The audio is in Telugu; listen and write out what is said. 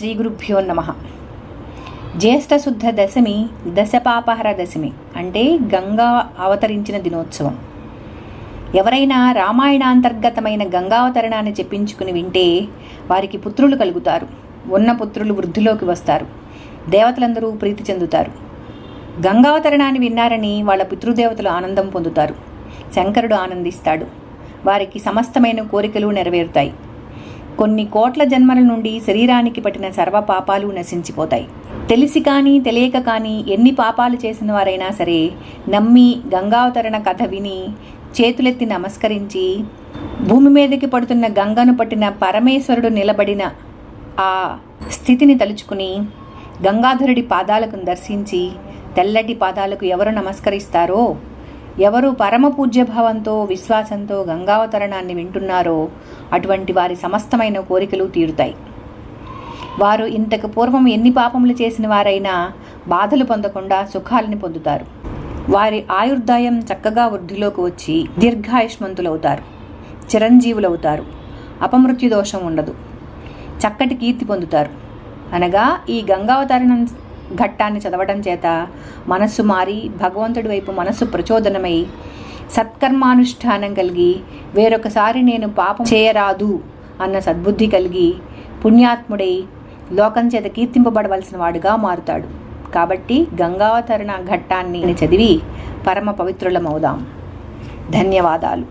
శ్రీ గురుభ్యో నమః. జ్యేష్ఠశుద్ధ దశమి దశపాపహర దశమి అంటే గంగా అవతరించిన దినోత్సవం. ఎవరైనా రామాయణాంతర్గతమైన గంగావతరణాన్ని చెప్పించుకుని వింటే వారికి పుత్రులు కలుగుతారు. ఉన్న పుత్రులు వృద్ధిలోకి వస్తారు. దేవతలందరూ ప్రీతి చెందుతారు. గంగావతరణాన్ని విన్నారని వాళ్ళ పితృదేవతలు ఆనందం పొందుతారు. శంకరుడు ఆనందిస్తాడు. వారికి సమస్తమైన కోరికలు నెరవేరుతాయి. కొన్ని కోట్ల జన్మల నుండి శరీరానికి పట్టిన సర్వ పాపాలు నశించిపోతాయి. తెలిసి కానీ తెలియక కానీ ఎన్ని పాపాలు చేసిన వారైనా సరే నమ్మి గంగావతరణ కథ విని చేతులెత్తి నమస్కరించి భూమి మీదకి పడుతున్న గంగను పట్టిన పరమేశ్వరుడు నిలబడిన ఆ స్థితిని తలుచుకుని గంగాధరుడి పాదాలకు దర్శించి తెల్లటి పాదాలకు ఎవరు నమస్కరిస్తారో, ఎవరు పరమ పూజ్యభావంతో విశ్వాసంతో గంగావతరణాన్ని వింటున్నారో అటువంటి వారి సమస్తమైన కోరికలు తీరుతాయి. వారు ఇంతకు పూర్వం ఎన్ని పాపములు చేసిన వారైనా బాధలు పొందకుండా సుఖాలని పొందుతారు. వారి ఆయుర్దాయం చక్కగా వృద్ధిలోకి వచ్చి దీర్ఘాయుష్మంతులవుతారు, చిరంజీవులవుతారు. అపమృత్యు దోషం ఉండదు, చక్కటి కీర్తి పొందుతారు. అనగా ఈ గంగావతరణం ఘట్టాన్ని చదవడం చేత మనస్సు మారి భగవంతుడి వైపు మనస్సు ప్రచోదనమై సత్కర్మానుష్ఠానం కలిగి వేరొకసారి నేను పాపం చేయరాదు అన్న సద్బుద్ధి కలిగి పుణ్యాత్ముడై లోకం చేత కీర్తింపబడవలసిన వాడుగా మారుతాడు. కాబట్టి గంగావతరణ ఘట్టాన్ని చదివి పరమ పవిత్రులమవుదాం. ధన్యవాదాలు.